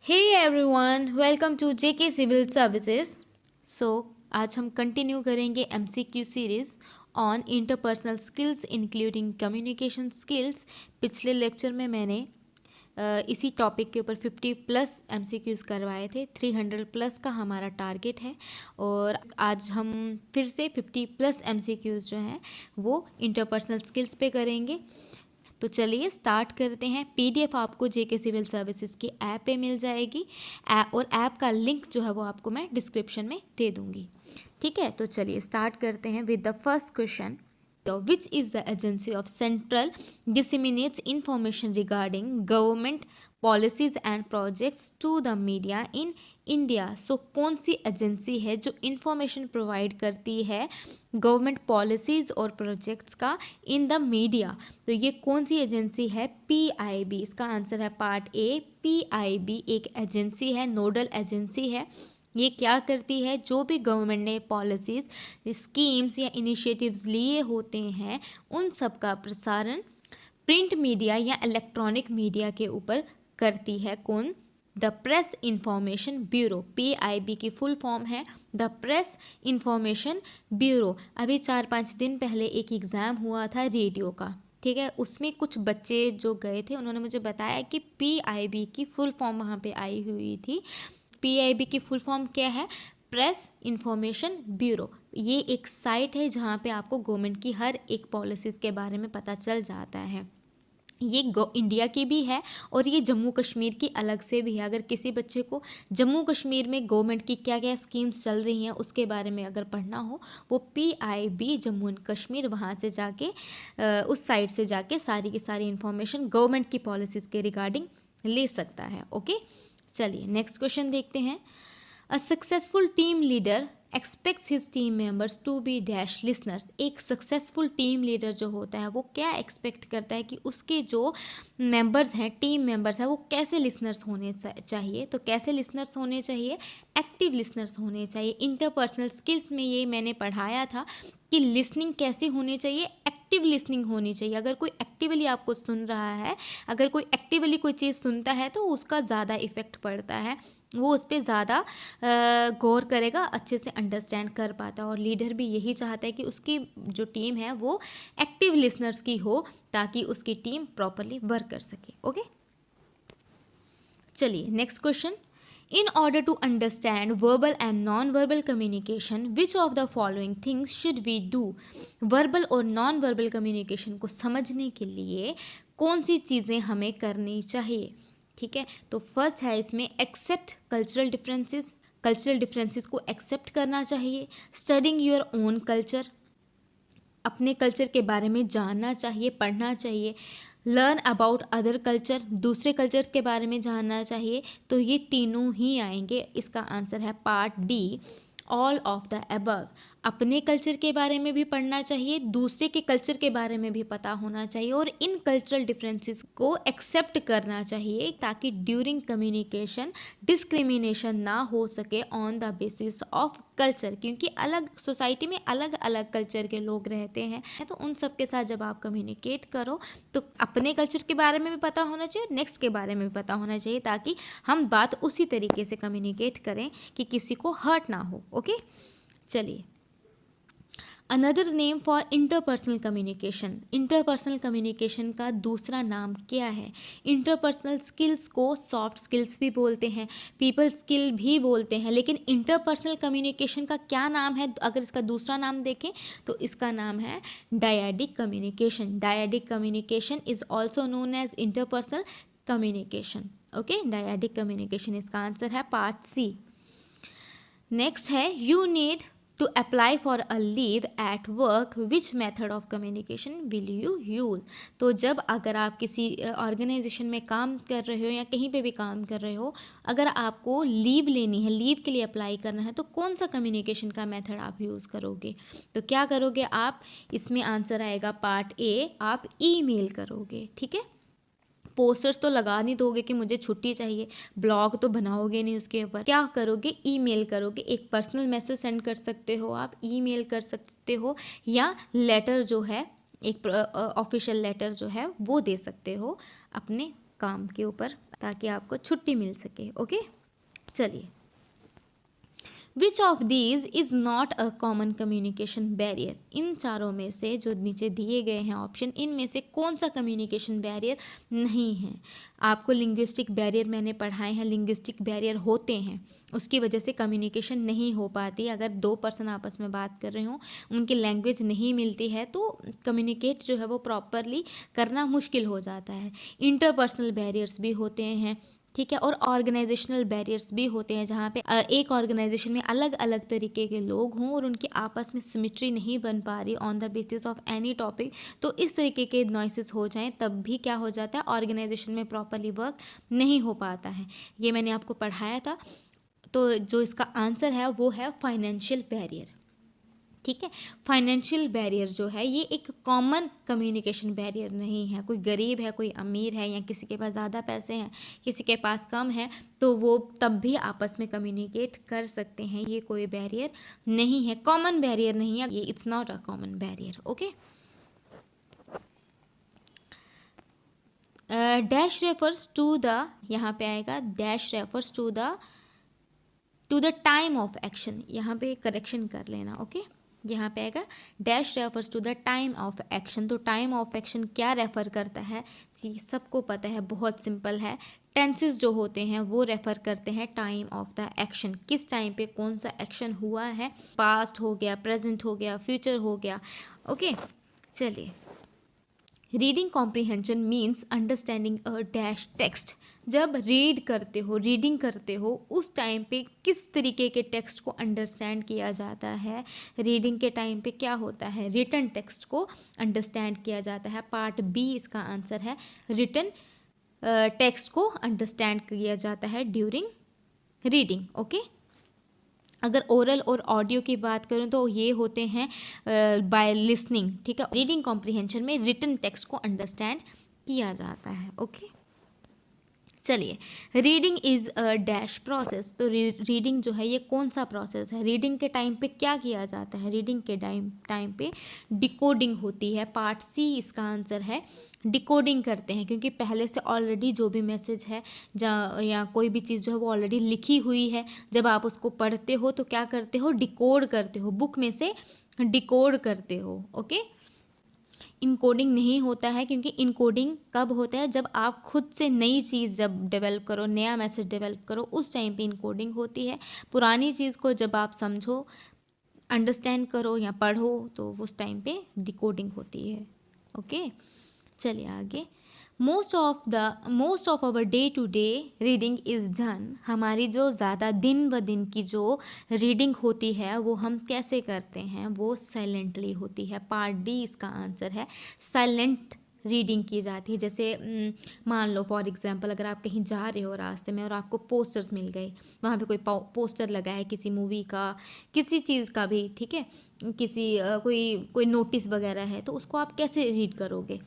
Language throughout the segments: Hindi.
Hey everyone, welcome to JK Civil Services. So आज हम कंटिन्यू करेंगे MCQ series on interpersonal skills including communication skills. पिछले लेक्चर में मैंने इसी टॉपिक के ऊपर 50 प्लस MCQs करवाए थे। 300 प्लस का हमारा टारगेट है और आज हम फिर से 50 प्लस MCQs जो हैं वो इंटरपर्सनल स्किल्स पे करेंगे। तो चलिए स्टार्ट करते हैं। PDF आपको JK सिविल सर्विसेज की ऐप पे मिल जाएगी और ऐप का लिंक जो है वो आपको मैं डिस्क्रिप्शन में दे दूंगी। ठीक है, तो चलिए स्टार्ट करते हैं with the first question. Which is the agency of central disseminates information regarding government policies and projects to the media in India. So कौन सी एजेंसी है जो इंफॉर्मेशन प्रोवाइड करती है गवर्नमेंट पॉलिसीज़ और प्रोजेक्ट्स का इन द मीडिया? तो ये कौन सी एजेंसी है? PIB। इसका आंसर है पार्ट ए। PIB एक एजेंसी है, नोडल एजेंसी है। ये क्या करती है? जो भी गवर्नमेंट ने पॉलिसीज़, स्कीम्स या इनिशिएटिव्स लिए होते हैं उन सब का प्रसारण प्रिंट मीडिया या इलेक्ट्रॉनिक मीडिया के ऊपर करती है। कौन? The press information bureau. PIB की फुल फॉर्म है द प्रेस इंफॉर्मेशन ब्यूरो। अभी 4-5 दिन पहले एक एग्ज़ाम हुआ था रेडियो का, ठीक है, उसमें कुछ बच्चे जो गए थे उन्होंने मुझे बताया कि PIB की फुल फॉर्म वहाँ पे आई हुई थी। PIB की फुल फॉर्म क्या है? Press information bureau. ये एक साइट है जहाँ पे आपको गवर्नमेंट की हर एक पॉलिसीज़ के बारे में पता चल जाता है। ये इंडिया की भी है और ये जम्मू कश्मीर की अलग से भी है। अगर किसी बच्चे को जम्मू कश्मीर में गवर्नमेंट की क्या क्या स्कीम्स चल रही हैं उसके बारे में अगर पढ़ना हो, वो PIB जम्मू एंड कश्मीर वहाँ से जाके उस साइट से जाके सारी की सारी इन्फॉर्मेशन गवर्नमेंट की पॉलिसीज़ के रिगार्डिंग ले सकता है। ओके, चलिए नेक्स्ट क्वेश्चन देखते हैं। A successful team leader expects his team members to be dash listeners. एक सक्सेसफुल टीम लीडर जो होता है वो क्या एक्सपेक्ट करता है कि उसके जो मेंबर्स हैं, टीम मेंबर्स हैं, वो कैसे लिसनर्स होने चाहिए? तो कैसे लिसनर्स होने चाहिए? एक्टिव लिसनर्स होने चाहिए। इंटरपर्सनल स्किल्स में ये मैंने पढ़ाया था कि लिसनिंग कैसी होनी चाहिए? एक्टिव लिसनिंग होनी चाहिए। अगर कोई एक्टिवली आपको सुन रहा है, अगर कोई एक्टिवली कोई चीज़ सुनता है तो उसका ज़्यादा इफ़ेक्ट पड़ता है, वो उस पर ज़्यादा गौर करेगा, अच्छे से अंडरस्टैंड कर पाता है। और लीडर भी यही चाहता है कि उसकी जो टीम है वो एक्टिव लिसनर्स की हो ताकि उसकी टीम प्रॉपरली वर्क कर सके। ओके, चलिए next question. In order to understand verbal and non-verbal communication, which of the following things should we do? Verbal और नॉन वर्बल कम्युनिकेशन को समझने के लिए कौन सी चीज़ें हमें करनी चाहिए? ठीक है, तो फर्स्ट है इसमें accept cultural differences. Cultural differences को एक्सेप्ट करना चाहिए। स्टडिंग योर ओन कल्चर, अपने कल्चर के बारे में जानना चाहिए, पढ़ना चाहिए। लर्न अबाउट अदर कल्चर, दूसरे कल्चर्स के बारे में जानना चाहिए। तो ये तीनों ही आएंगे। इसका आंसर है part D, all of the above. अपने कल्चर के बारे में भी पढ़ना चाहिए, दूसरे के कल्चर के बारे में भी पता होना चाहिए और इन कल्चरल डिफरेंसेस को एक्सेप्ट करना चाहिए ताकि ड्यूरिंग कम्युनिकेशन डिस्क्रिमिनेशन ना हो सके on the basis of culture. क्योंकि अलग सोसाइटी में अलग अलग कल्चर के लोग रहते हैं, तो उन सब के साथ जब आप कम्युनिकेट करो तो अपने कल्चर के बारे में भी पता होना चाहिए, नेक्स्ट के बारे में भी पता होना चाहिए ताकि हम बात उसी तरीके से कम्युनिकेट करें कि किसी को हर्ट ना हो। ओके, चलिए another name for interpersonal communication. Interpersonal communication का दूसरा नाम क्या है? इंटरपर्सनल स्किल्स को सॉफ्ट स्किल्स भी बोलते हैं, पीपल स्किल भी बोलते हैं, लेकिन इंटरपर्सनल कम्युनिकेशन का क्या नाम है? अगर इसका दूसरा नाम देखें तो इसका नाम है dyadic communication. Dyadic communication is also known as interpersonal communication. Okay, dyadic communication इसका आंसर है पार्ट सी। नेक्स्ट है you need to apply for a leave at work, which method of communication will you use? तो जब अगर आप किसी ऑर्गेनाइजेशन में काम कर रहे हो या कहीं पे भी काम कर रहे हो, अगर आपको लीव लेनी है, लीव के लिए अप्लाई करना है, तो कौन सा कम्युनिकेशन का मेथड आप यूज़ करोगे? तो क्या करोगे आप? इसमें आंसर आएगा पार्ट ए, आप ईमेल करोगे। ठीक है, पोस्टर्स तो लगा नहीं दोगे कि मुझे छुट्टी चाहिए, ब्लॉग तो बनाओगे नहीं उसके ऊपर। क्या करोगे? ईमेल करोगे। एक पर्सनल मैसेज सेंड कर सकते हो आप, ईमेल कर सकते हो, या लेटर जो है एक ऑफिशियल लेटर जो है वो दे सकते हो अपने काम के ऊपर, ताकि आपको छुट्टी मिल सके। ओके, चलिए। Which of these is not a common communication barrier? इन चारों में से जो नीचे दिए गए हैं ऑप्शन, इनमें से कौन सा कम्युनिकेशन बैरियर नहीं है? आपको लिंग्विस्टिक बैरियर मैंने पढ़ाए हैं, लिंग्विस्टिक बैरियर होते हैं, उसकी वजह से कम्युनिकेशन नहीं हो पाती। अगर दो पर्सन आपस में बात कर रहे हो, उनकी लैंग्वेज नहीं मिलती है, तो कम्युनिकेट जो है वो प्रॉपरली करना मुश्किल हो जाता है। इंटरपर्सनल बैरियर्स भी होते हैं, ठीक है, और ऑर्गेनाइजेशनल बैरियर्स भी होते हैं, जहाँ पे एक ऑर्गेनाइजेशन में अलग अलग तरीके के लोग हों और उनकी आपस में सिमिट्री नहीं बन पा रही on the basis of any topic, तो इस तरीके के नॉइसेस हो जाएं, तब भी क्या हो जाता है, ऑर्गेनाइजेशन में प्रॉपरली वर्क नहीं हो पाता है। ये मैंने आपको पढ़ाया था। तो जो इसका आंसर है वो है फाइनेंशियल बैरियर। ठीक है, फाइनेंशियल बैरियर जो है ये एक कॉमन कम्युनिकेशन बैरियर नहीं है। कोई गरीब है, कोई अमीर है, या किसी के पास ज़्यादा पैसे हैं, किसी के पास कम है, तो वो तब भी आपस में कम्युनिकेट कर सकते हैं। ये कोई बैरियर नहीं है, कॉमन बैरियर नहीं है ये, it's not a common barrier. Okay, dash refers to the, यहाँ पे आएगा dash refers to the time of action. यहाँ पे करेक्शन कर लेना। ओके, यहाँ पे आएगा dash refers to the time of action. तो टाइम ऑफ एक्शन क्या रेफर करता है जी, सबको पता है, बहुत सिंपल है। टेंसेस जो होते हैं वो रेफर करते हैं टाइम ऑफ द एक्शन, किस टाइम पे कौन सा एक्शन हुआ है, पास्ट हो गया, प्रेजेंट हो गया, फ्यूचर हो गया। ओके, चलिए। Reading comprehension means understanding a dash text. जब रीडिंग करते हो उस टाइम पे किस तरीके के टेक्स्ट को अंडरस्टैंड किया जाता है? रीडिंग के टाइम पे क्या होता है? रिटन टेक्स्ट को अंडरस्टैंड किया जाता है। पार्ट बी इसका आंसर है, रिटन टेक्स्ट को अंडरस्टैंड किया जाता है ड्यूरिंग रीडिंग। ओके, अगर ओरल और ऑडियो की बात करूं तो ये होते हैं बाय लिसनिंग। ठीक है, रीडिंग कॉम्प्रीहेंशन में रिटन टेक्स्ट को अंडरस्टैंड किया जाता है। ओके, चलिए। Reading is a dash process. तो रीडिंग जो है ये कौन सा प्रोसेस है? रीडिंग के टाइम पे क्या किया जाता है? रीडिंग के टाइम पे डिकोडिंग होती है। पार्ट सी इसका आंसर है, डिकोडिंग करते हैं, क्योंकि पहले से ऑलरेडी जो भी मैसेज है या कोई भी चीज़ जो है वो ऑलरेडी लिखी हुई है। जब आप उसको पढ़ते हो तो क्या करते हो? डिकोड करते हो, बुक में से डिकोड करते हो। ओके, इनकोडिंग नहीं होता है, क्योंकि इनकोडिंग कब होता है? जब आप खुद से नई चीज़ जब डेवलप करो, नया मैसेज डेवलप करो, उस टाइम पे इनकोडिंग होती है। पुरानी चीज़ को जब आप समझो, अंडरस्टैंड करो या पढ़ो, तो उस टाइम पे डिकोडिंग होती है। ओके, चलिए आगे। Most of our day to day reading is done. हमारी जो ज़्यादा दिन व दिन की जो रीडिंग होती है वो हम कैसे करते हैं? वो साइलेंटली होती है। पार्ट डी इसका आंसर है, साइलेंट रीडिंग की जाती है। जैसे मान लो फॉर एग्जांपल, अगर आप कहीं जा रहे हो रास्ते में और आपको पोस्टर्स मिल गए, वहाँ पे कोई पोस्टर लगा है किसी मूवी का, किसी चीज़ का भी, ठीक है, किसी कोई नोटिस वगैरह है, तो उसको आप कैसे रीड करोगे?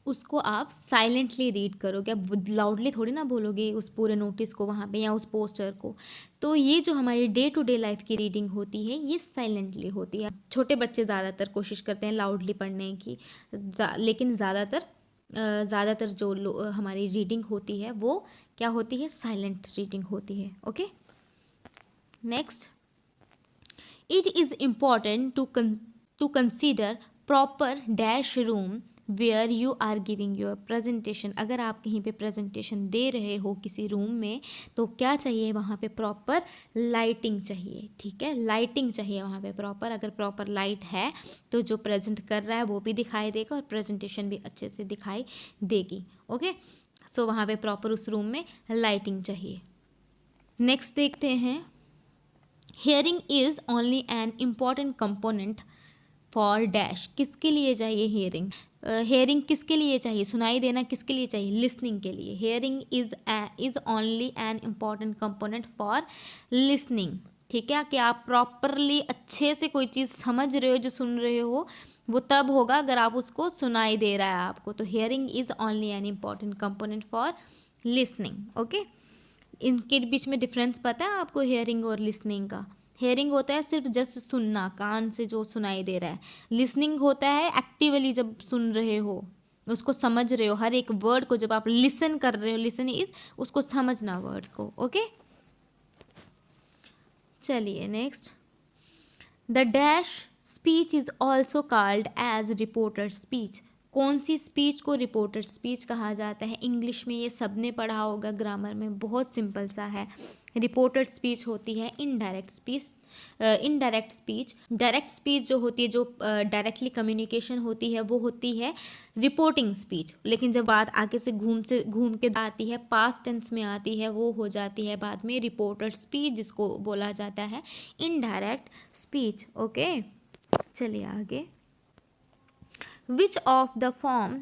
उसको आप साइलेंटली रीड करोगे, अब लाउडली थोड़ी ना बोलोगे उस पूरे नोटिस को वहाँ पे या उस पोस्टर को। तो ये जो हमारी डे टू डे लाइफ की रीडिंग होती है ये साइलेंटली होती है। छोटे बच्चे ज़्यादातर कोशिश करते हैं लाउडली पढ़ने की, लेकिन ज़्यादातर जो हमारी रीडिंग होती है वो क्या होती है? साइलेंट रीडिंग होती है। Okay, next. It is important to consider proper dash room where you are giving your presentation. अगर आप कहीं पे प्रेजेंटेशन दे रहे हो किसी रूम में, तो क्या चाहिए वहाँ पे? प्रॉपर लाइटिंग चाहिए। ठीक है, लाइटिंग चाहिए वहाँ पे प्रॉपर। अगर प्रॉपर लाइट है तो जो प्रेजेंट कर रहा है वो भी दिखाई देगा और प्रेजेंटेशन भी अच्छे से दिखाई देगी। ओके, सो वहाँ पे प्रॉपर उस रूम में लाइटिंग चाहिए। नेक्स्ट देखते हैं। Hearing is only an important component for dash. किसके लिए चाहिए हेयरिंग? हेयरिंग किसके लिए चाहिए? सुनाई देना किसके लिए चाहिए? लिसनिंग के लिए। Hearing is only an important component for listening. ठीक है, कि आप प्रॉपरली अच्छे से कोई चीज़ समझ रहे हो, जो सुन रहे हो, वो तब होगा अगर आप उसको सुनाई दे रहा है आपको। तो hearing is only an important component for listening. Okay, इनके बीच में डिफरेंस पता है आपको हेयरिंग और लिसनिंग का? हेयरिंग होता है सिर्फ जस्ट सुनना, कान से जो सुनाई दे रहा है। लिसनिंग होता है एक्टिवली जब सुन रहे हो, उसको समझ रहे हो, हर एक वर्ड को जब आप लिसन कर रहे हो, लिसन इज उसको समझना वर्ड्स को। ओके, चलिए next. The dash speech is also called as reported speech. कौन सी स्पीच को रिपोर्टेड स्पीच कहा जाता है? इंग्लिश में ये सबने पढ़ा होगा, ग्रामर में बहुत सिंपल सा है। रिपोर्टेड स्पीच होती है indirect speech. Indirect speech, direct speech जो होती है, जो डायरेक्टली कम्युनिकेशन होती है, वो होती है रिपोर्टिंग स्पीच। लेकिन जब बात आगे से घूम के आती है, पास्ट टेंस में आती है, वो हो जाती है बाद में रिपोर्टेड स्पीच, जिसको बोला जाता है इनडायरेक्ट स्पीच। ओके, चलिए आगे। Which of the form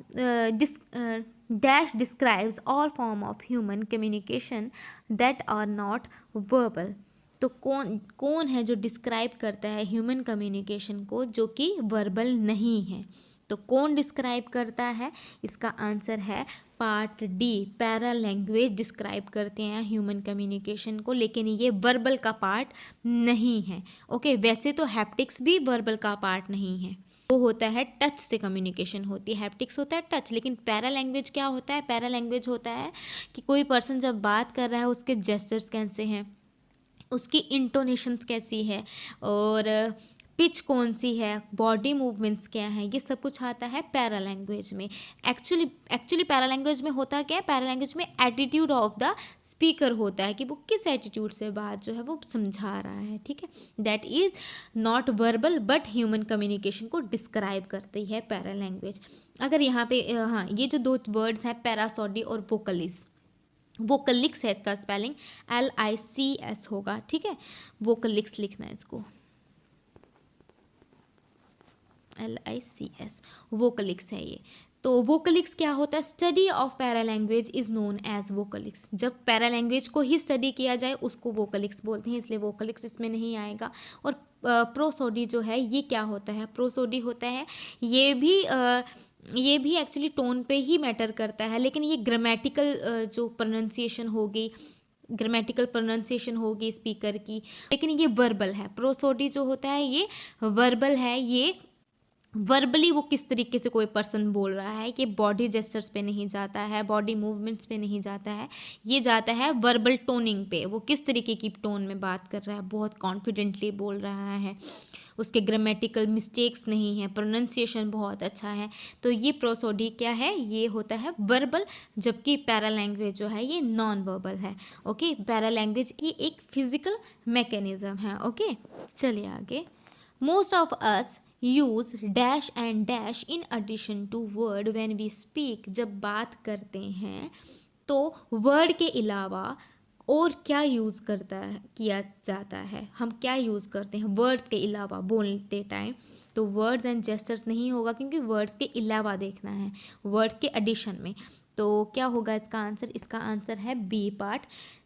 dash describes all form of human communication that are not verbal? तो कौन है जो डिस्क्राइब करता है ह्यूमन कम्युनिकेशन को जो कि वर्बल नहीं है? तो कौन डिस्क्राइब करता है? इसका आंसर है part D, para language describe करते हैं ह्यूमन कम्युनिकेशन को, लेकिन ये वर्बल का पार्ट नहीं है। ओके, वैसे तो हैप्टिक्स भी वर्बल का पार्ट नहीं है, वो होता है टच से कम्युनिकेशन होती है, हैप्टिक्स होता है टच। लेकिन पैरा लैंग्वेज क्या होता है? पैरा लैंग्वेज होता है कि कोई पर्सन जब बात कर रहा है, उसके जेस्चर्स कैसे हैं, उसकी इंटोनेशंस कैसी है, और पिच कौन सी है, बॉडी मूवमेंट्स क्या हैं, ये सब कुछ आता है पैरा लैंग्वेज में। एक्चुअली पैरा लैंग्वेज में होता क्या है? पैरा लैंग्वेज में एटीट्यूड ऑफ द स्पीकर होता है कि वो किस एटीट्यूड से बात जो है वो समझा रहा है। ठीक है, that is not verbal but human communication को डिस्क्राइब करती है पैरा लैंग्वेज। अगर यहाँ पे हाँ, ये जो दो वर्ड्स हैं पैरासॉडी और वोकलिस, वोकलिक्स है इसका स्पेलिंग LICS होगा। ठीक है, वोकलिक्स लिखना है इसको, LICS, वोकलिक्स है ये। तो वोकलिक्स क्या होता है? Study of para language is known as vocalics. जब पैरा लैंग्वेज को ही स्टडी किया जाए उसको वोकलिक्स बोलते हैं, इसलिए वोकलिक्स इसमें नहीं आएगा। और प्रोसोडी जो है ये क्या होता है? प्रोसोडी होता है, ये भी एक्चुअली टोन पे ही मैटर करता है, लेकिन ये ग्रामेटिकल जो प्रोनाउंसिएशन होगी स्पीकर की, लेकिन ये वर्बल है। प्रोसोडी जो होता है ये वर्बल है, ये वर्बली वो किस तरीके से कोई पर्सन बोल रहा है, कि बॉडी जेस्चर्स पे नहीं जाता है, बॉडी मूवमेंट्स पे नहीं जाता है, ये जाता है वर्बल टोनिंग पे, वो किस तरीके की टोन में बात कर रहा है, बहुत कॉन्फिडेंटली बोल रहा है, उसके ग्रामेटिकल मिस्टेक्स नहीं है, प्रोनाउंसिएशन बहुत अच्छा है। तो ये प्रोसोडी क्या है? ये होता है वर्बल, जबकि पैरा लैंग्वेज जो है ये नॉन वर्बल है। ओके, पैरा लैंग्वेज की एक फिजिकल मैकेनिज्म है। ओके, चलिए आगे। Most of us use dash and dash in addition to word when we speak. जब बात करते हैं तो वर्ड के अलावा और क्या यूज़ किया जाता है? हम क्या यूज़ करते हैं वर्ड्स के अलावा बोलते टाइम? तो वर्ड्स एंड जेस्चर्स नहीं होगा, क्योंकि वर्ड्स के अलावा देखना है, वर्ड्स के एडिशन में। तो क्या होगा इसका आंसर? इसका आंसर है B part,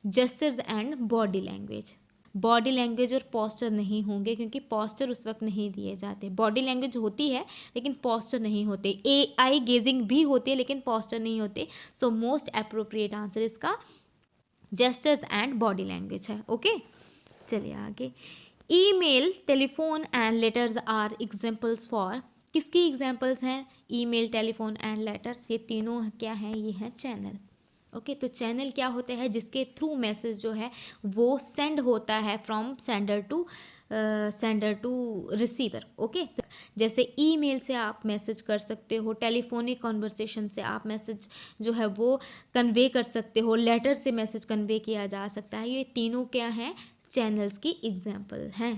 gestures and body language. Body language और पोस्चर नहीं होंगे, क्योंकि पोस्चर उस वक्त नहीं दिए जाते। बॉडी लैंग्वेज होती है लेकिन पोस्चर नहीं होते। आई गेजिंग भी होती है लेकिन पोस्चर नहीं होते। सो मोस्ट अप्रोप्रिएट आंसर इसका जेस्चर्स एंड बॉडी लैंग्वेज है। ओके, चलिए आगे। Email, telephone and letters are examples for. किसकी एग्जाम्पल्स हैं? ईमेल, टेलीफोन एंड लेटर्स, ये तीनों क्या हैं? ये हैं चैनल। ओके, तो चैनल क्या होते हैं? जिसके थ्रू मैसेज जो है वो सेंड होता है from sender to receiver. Okay, जैसे ईमेल से आप मैसेज कर सकते हो, टेलीफोनिक कॉन्वर्सेशन से आप मैसेज जो है वो कन्वे कर सकते हो, लेटर से मैसेज कन्वे किया जा सकता है। ये तीनों क्या हैं? चैनल्स की एग्जाम्पल हैं।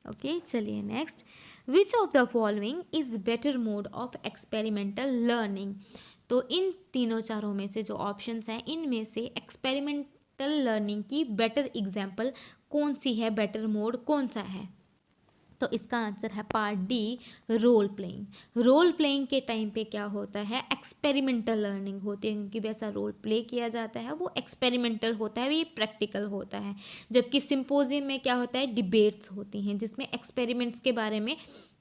ओके, चलिए next. Which of the following is better mode of experimental learning. तो इन तीनों चारों में से जो ऑप्शंस हैं, इनमें से एक्सपेरिमेंटल लर्निंग की बेटर एग्जाम्पल कौन सी है, बेटर मोड कौन सा है? तो इसका आंसर है part D, role playing. Role playing के टाइम पे क्या होता है? एक्सपेरिमेंटल लर्निंग होती है, क्योंकि वैसा रोल प्ले किया जाता है वो एक्सपेरिमेंटल होता है, ये प्रैक्टिकल होता है। जबकि सिंपोजियम में क्या होता है? डिबेट्स होती हैं, जिसमें एक्सपेरिमेंट्स के बारे में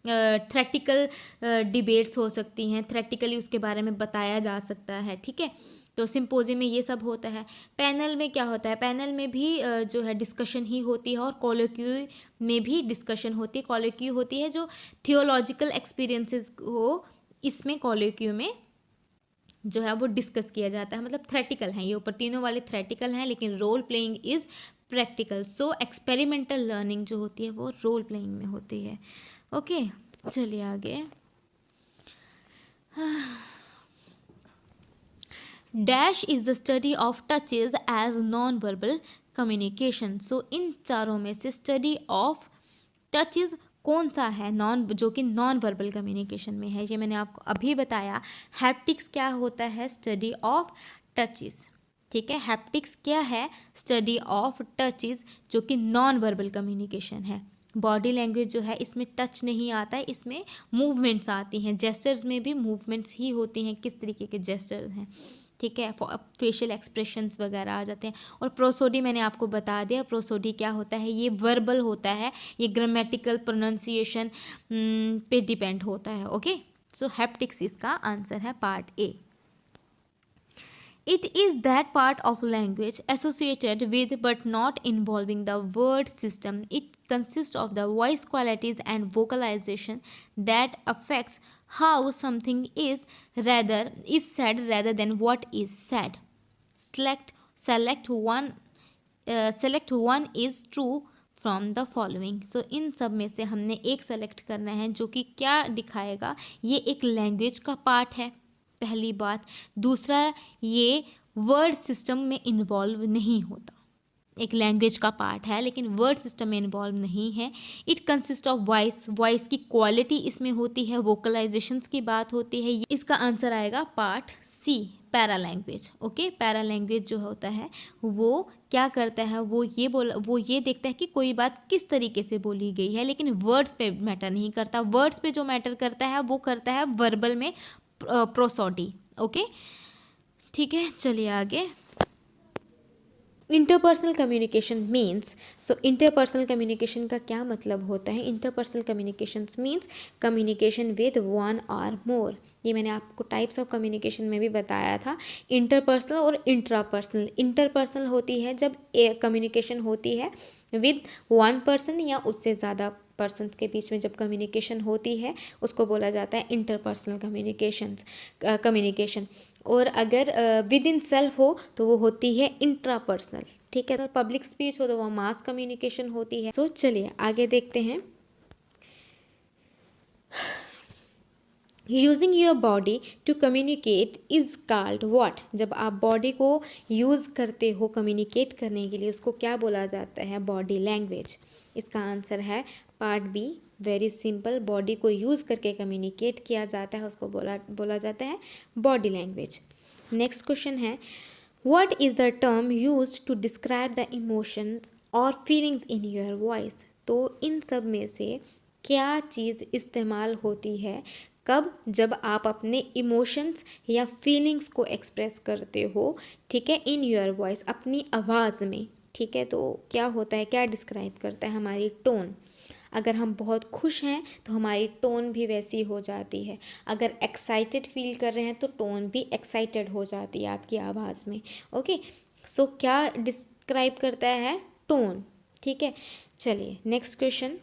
थ्रेटिकल डिबेट्स हो सकती हैं, थ्रेटिकली उसके बारे में बताया जा सकता है। ठीक है, तो सिंपोजियम में ये सब होता है। पैनल में क्या होता है? पैनल में भी जो है डिस्कशन ही होती है, और कॉलोक्यू में भी डिस्कशन होती है। कॉलोक्यू होती है जो थियोलॉजिकल एक्सपीरियंसेस हो, इसमें कॉलोक्यू में जो है वो डिस्कस किया जाता है, मतलब थ्रेटिकल हैं ये, ऊपर तीनों वाले थ्रेटिकल हैं लेकिन role playing is practical. So experimental learning जो होती है वो रोल प्लेइंग में होती है। ओके, चलिए आगे। Dash is the study of touches as non verbal communication. So इन चारों में से स्टडी ऑफ टचेज कौन सा है जो कि नॉन वर्बल कम्युनिकेशन में है, ये मैंने आपको अभी बताया। हैप्टिक्स क्या होता है? Study of touches. ठीक है, हैप्टिक्स क्या है? स्टडी ऑफ टचेस, जो कि नॉन वर्बल कम्युनिकेशन है। बॉडी लैंग्वेज जो है इसमें टच नहीं आता है, इसमें मूवमेंट्स आती हैं। जेस्चर्स में भी मूवमेंट्स ही होती हैं, किस तरीके के जेस्चर्स हैं। ठीक है, फेशियल एक्सप्रेशंस वगैरह आ जाते हैं। और प्रोसोडी मैंने आपको बता दिया, प्रोसोडी क्या होता है, ये वर्बल होता है, ये ग्रामेटिकल प्रोनाउंसिएशन पे डिपेंड होता है। ओके, सो हैप्टिक्स इसका आंसर है, part A. It is that part of language associated with but not involving the word system. It consists of the voice qualities and vocalization that affects how something is said rather than what is said. Select one is true from the following. So इन सब में से हमने एक सेलेक्ट करना है जो कि क्या दिखाएगा, ये एक लैंग्वेज का पार्ट है, पहली बात। दूसरा, ये वर्ड सिस्टम में इन्वॉल्व नहीं होता, एक लैंग्वेज का पार्ट है लेकिन वर्ड सिस्टम में इन्वॉल्व नहीं है। इट कंसिस्ट ऑफ वॉइस की क्वालिटी इसमें होती है, वोकलाइजेशंस की बात होती है। इसका आंसर आएगा part C, para language. Okay, para language जो होता है वो क्या करता है, वो ये देखता है कि कोई बात किस तरीके से बोली गई है, लेकिन वर्ड्स पे मैटर नहीं करता। वर्ड्स पे जो मैटर करता है वो करता है वर्बल में प्रोसोडी। ओके, ठीक है, चलिए आगे। इंटरपर्सनल कम्युनिकेशन मीन्स, सो इंटरपर्सनल कम्युनिकेशन का क्या मतलब होता है? Interpersonal communication means communication with one और मोर। ये मैंने आपको टाइप्स ऑफ कम्युनिकेशन में भी बताया था, इंटरपर्सनल और इंट्रापर्सनल। इंटरपर्सनल होती है जब कम्युनिकेशन होती है विद वन पर्सन या उससे ज़्यादा पर्सन्स के बीच में जब कम्युनिकेशन होती है उसको बोला जाता है इंटरपर्सनल कम्युनिकेशन। और अगर विद इन सेल्फ हो तो वो होती है इंट्रापर्सनल। ठीक है, तो पब्लिक स्पीच हो तो वो मास कम्युनिकेशन होती है। सो चलिए आगे देखते हैं। Using your body to communicate is called what? जब आप बॉडी को यूज़ करते हो कम्युनिकेट करने के लिए, उसको क्या बोला जाता है? Body language. इसका आंसर है part B, very simple. Body को यूज़ करके कम्युनिकेट किया जाता है, उसको बोला जाता है बॉडी लैंग्वेज। नेक्स्ट क्वेश्चन है, what is the term used to describe the emotions और फीलिंग्स इन योर वॉइस? तो इन सब में से क्या चीज़ इस्तेमाल होती है कब? जब आप अपने इमोशंस या फीलिंग्स को एक्सप्रेस करते हो, ठीक है, इन योर वॉइस, अपनी आवाज़ में। ठीक है, तो क्या होता है, क्या डिस्क्राइब करता है? हमारी टोन। अगर हम बहुत खुश हैं तो हमारी टोन भी वैसी हो जाती है, अगर एक्साइटेड फील कर रहे हैं तो टोन भी एक्साइटेड हो जाती है आपकी आवाज़ में। ओके, सो क्या डिस्क्राइब करता है? टोन। ठीक है, चलिए next question.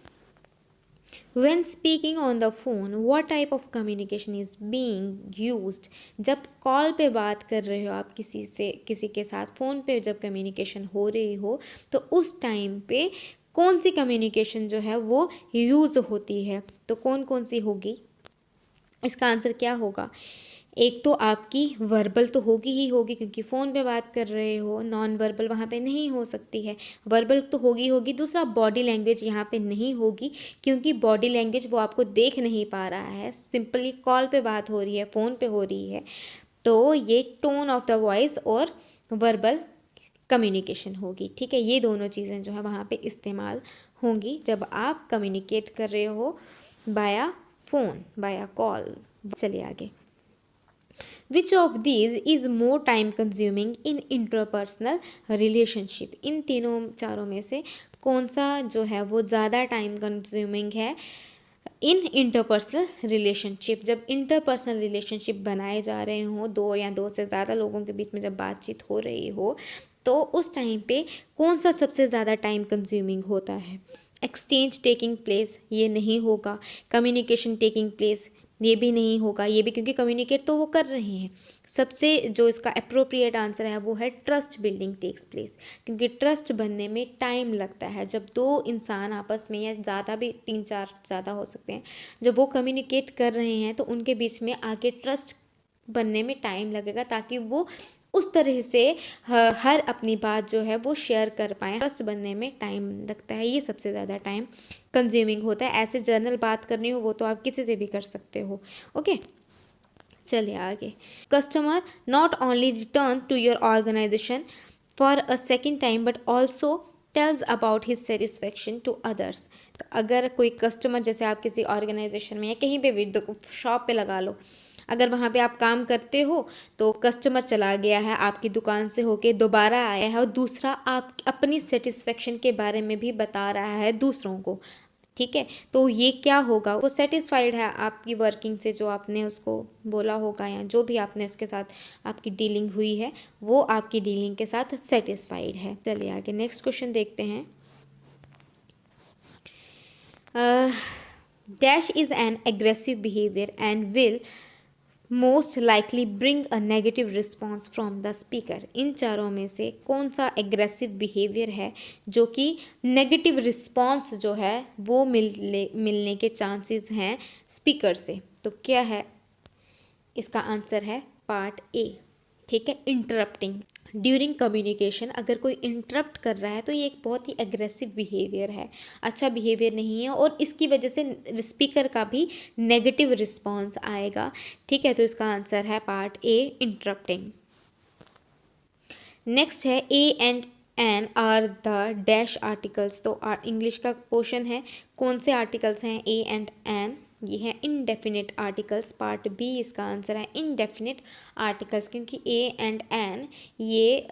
When speaking on the phone, what type of communication is being used? जब कॉल पे बात कर रहे हो आप किसी के साथ, फ़ोन पे जब कम्युनिकेशन हो रही हो तो उस टाइम पे कौन सी कम्युनिकेशन जो है वो यूज़ होती है? तो कौन कौन सी होगी? इसका आंसर क्या होगा? एक तो आपकी वर्बल तो होगी ही होगी, क्योंकि फ़ोन पे बात कर रहे हो, नॉन वर्बल वहाँ पे नहीं हो सकती है, वर्बल तो होगी। दूसरा, बॉडी लैंग्वेज यहाँ पे नहीं होगी, क्योंकि बॉडी लैंग्वेज वो आपको देख नहीं पा रहा है, सिंपली कॉल पे बात हो रही है, फ़ोन पे हो रही है। तो ये टोन ऑफ द वॉइस और वर्बल कम्युनिकेशन होगी। ठीक है, ये दोनों चीज़ें जो है वहाँ पे इस्तेमाल होंगी जब आप कम्युनिकेट कर रहे हो बाया फ़ोन, बाया कॉल। चलिए आगे। Which of these is more time consuming in interpersonal relationship? इन चारों में से कौन सा जो है वो ज़्यादा टाइम कंज्यूमिंग है इन इंटरपर्सनल रिलेशनशिप? जब इंटरपर्सनल रिलेशनशिप बनाए जा रहे हों, दो या दो से ज़्यादा लोगों के बीच में जब बातचीत हो रही हो, तो उस टाइम पे कौन सा सबसे ज़्यादा टाइम कंज्यूमिंग होता है? एक्सचेंज टेकिंग प्लेस, ये नहीं होगा। कम्युनिकेशन टेकिंग प्लेस, ये भी नहीं होगा, ये भी, क्योंकि कम्युनिकेट तो वो कर रहे हैं। सबसे जो इसका अप्रोप्रिएट आंसर है वो है ट्रस्ट बिल्डिंग टेक्स प्लेस, क्योंकि ट्रस्ट बनने में टाइम लगता है। जब दो इंसान आपस में, या ज़्यादा भी, 3-4 ज़्यादा हो सकते हैं, जब वो कम्युनिकेट कर रहे हैं तो उनके बीच में आगे ट्रस्ट बनने में टाइम लगेगा, ताकि वो उस तरह से हर अपनी बात जो है वो शेयर कर पाएँ। ट्रस्ट बनने में टाइम लगता है, ये सबसे ज़्यादा टाइम कंज्यूमिंग होता है। ऐसे जनरल बात करनी हो वो तो आप किसी से भी कर सकते हो। ओके, चलिए आगे। Customer not only return to your organisation for a second time but also tells about his satisfaction to others. तो अगर कोई कस्टमर, जैसे आप किसी ऑर्गेनाइजेशन में या कहीं पे भी, शॉप पे लगा लो, अगर वहाँ पे आप काम करते हो तो कस्टमर चला गया है आपकी दुकान से होके, दोबारा आया है, और दूसरा आप अपनी सेटिस्फेक्शन के बारे में भी बता रहा है दूसरों को, ठीक है, तो ये क्या होगा, वो सेटिस्फाइड है आपकी वर्किंग से, जो आपने उसको बोला होगा या जो भी आपने उसके साथ आपकी डीलिंग हुई है, वो आपकी डीलिंग के साथ सेटिस्फाइड है। चलिए आगे नेक्स्ट क्वेश्चन देखते हैं। Dash is an aggressive behaviour and will most likely bring a negative response from the speaker. इन चारों में से कौन सा एग्रेसिव बिहेवियर है जो कि नेगेटिव रिस्पॉन्स जो है वो मिलने के चांसेस हैं स्पीकर से? तो क्या है इसका आंसर? है पार्ट ए, ठीक है, इंटरप्टिंग। ड्यूरिंग कम्युनिकेशन अगर कोई इंटरप्ट कर रहा है तो ये एक बहुत ही एग्रेसिव बिहेवियर है, अच्छा बिहेवियर नहीं है, और इसकी वजह से स्पीकर का भी नेगेटिव रिस्पॉन्स आएगा, ठीक है। तो इसका आंसर है पार्ट ए, इंटरप्टिंग। नेक्स्ट है a and an are the dash articles. तो इंग्लिश का पोर्शन है, कौन से आर्टिकल्स हैं ए एंड एन? ये है इनडेफिनिट आर्टिकल्स। पार्ट बी इसका आंसर है इनडेफिनिट आर्टिकल्स, क्योंकि ए एंड एन ये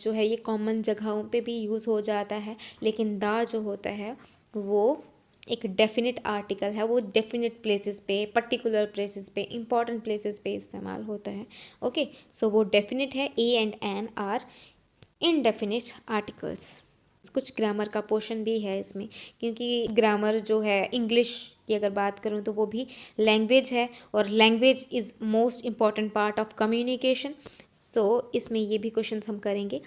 जो है ये कॉमन जगहों पे भी यूज़ हो जाता है, लेकिन द जो होता है वो एक डेफिनिट आर्टिकल है, वो डेफिनिट प्लेसेस पे, पर्टिकुलर प्लेसेस पे, इंपॉर्टेंट प्लेसेस पे इस्तेमाल होता है। ओके, सो वो डेफिनिट है, a and an are indefinite articles. कुछ ग्रामर का पोर्शन भी है इसमें, क्योंकि ग्रामर जो है इंग्लिश की अगर बात करूँ तो वो भी लैंग्वेज है, और language is most important part of communication. So इसमें ये भी क्वेश्चन हम करेंगे।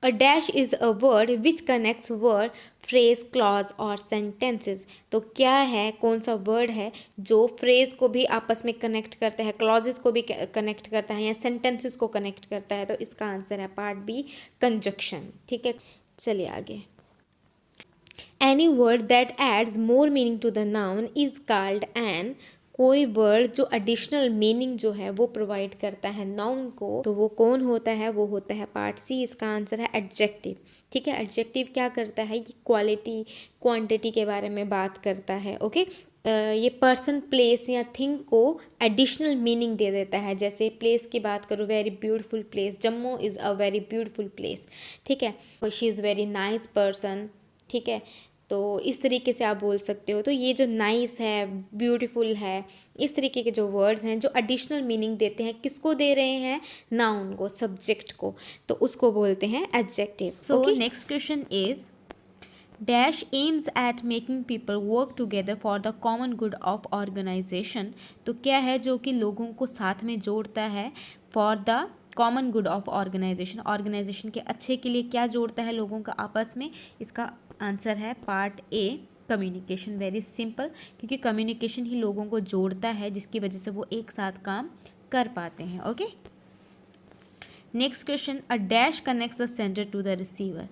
A dash is a word which connects word, phrase, clause और सेंटेंसेस। तो क्या है, कौन सा वर्ड है जो फ्रेज को भी आपस में कनेक्ट करता है, क्लॉजेस को भी कनेक्ट करता है, या सेंटेंसेस को कनेक्ट करता है? तो इसका आंसर है पार्ट बी, कंजक्शन, ठीक है। चलिए आगे। Any word that adds more meaning to the noun is called an. कोई वर्ड जो एडिशनल मीनिंग जो है वो प्रोवाइड करता है नाउन को, तो वो कौन होता है? वो होता है पार्ट सी, इसका आंसर है एडजेक्टिव, ठीक है। एडजेक्टिव क्या करता है? ये क्वालिटी, क्वांटिटी के बारे में बात करता है। ओके, ये पर्सन, प्लेस या थिंग को एडिशनल मीनिंग दे देता है। जैसे प्लेस की बात करूँ, very beautiful place, Jammu is a very beautiful place, ठीक है। She is very nice person, ठीक है। तो इस तरीके से आप बोल सकते हो। तो ये जो नाइस है, ब्यूटीफुल है, इस तरीके के जो वर्ड्स हैं जो एडिशनल मीनिंग देते हैं, किसको दे रहे हैं? नाउन को, सब्जेक्ट को, तो उसको बोलते हैं adjective. So next question is dash aims at making people work together for the common good of organisation. तो क्या है जो कि लोगों को साथ में जोड़ता है? For the common good of organisation, organisation के अच्छे के लिए क्या जोड़ता है लोगों का आपस में? इसका आंसर है पार्ट ए, कम्युनिकेशन। वेरी सिंपल, क्योंकि कम्युनिकेशन ही लोगों को जोड़ता है, जिसकी वजह से वो एक साथ काम कर पाते हैं। Okay, next question. A dash connects the sender to the receiver.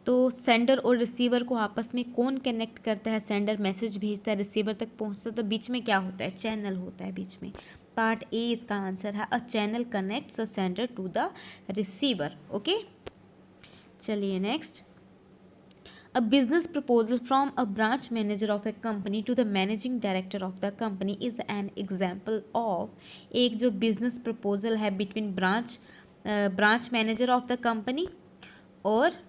तो सेंडर और रिसीवर को आपस में कौन कनेक्ट करता है? सेंडर मैसेज भेजता है, रिसीवर तक पहुंचता है, तो बीच में क्या होता है? चैनल होता है बीच में। पार्ट ए इसका आंसर है, a channel connects the sender to the receiver. Okay, चलिए next. A business proposal from a branch manager of a company to the managing director of the company is an example of। एक जो business proposal है between branch manager of the company और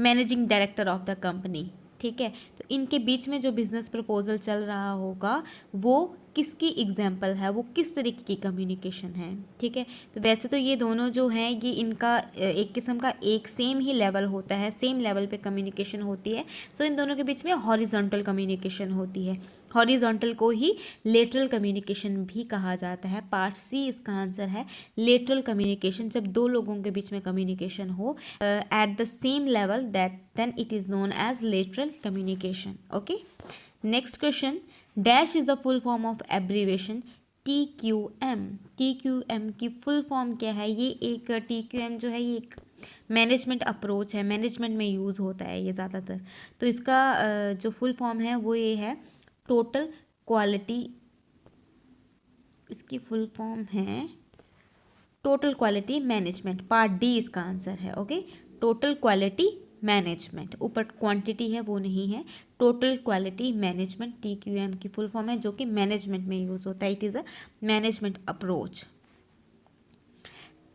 managing director of the company, ठीक है। तो इनके बीच में जो बिजनेस प्रपोजल चल रहा होगा वो किसकी एग्जाम्पल है, वो किस तरीके की कम्युनिकेशन है। ठीक है, तो वैसे तो ये दोनों जो हैं ये इनका एक किस्म का एक सेम ही लेवल होता है, सेम लेवल पे कम्युनिकेशन होती है। सो इन दोनों के बीच में हॉरिजॉन्टल कम्युनिकेशन होती है। हॉरिजॉन्टल को ही लेटरल कम्युनिकेशन भी कहा जाता है। पार्ट सी इसका आंसर है लेटरल कम्युनिकेशन, जब दो लोगों के बीच में कम्युनिकेशन हो at the same level, that then it is known as lateral communication. Okay, next question, dash is the full form of abbreviation TQM। TQM की फुल फॉर्म क्या है? ये एक TQM जो है ये एक मैनेजमेंट अप्रोच है, मैनेजमेंट में यूज़ होता है ये ज़्यादातर। तो इसका जो फुल फॉर्म है वो ये है टोटल क्वालिटी, इसकी फुल फॉर्म है total quality management. Part D इसका आंसर है। ओके, टोटल क्वालिटी मैनेजमेंट, ऊपर क्वांटिटी है वो नहीं है, टोटल क्वालिटी मैनेजमेंट TQM की फुल फॉर्म है, जो कि मैनेजमेंट में यूज होता है। It is a management approach.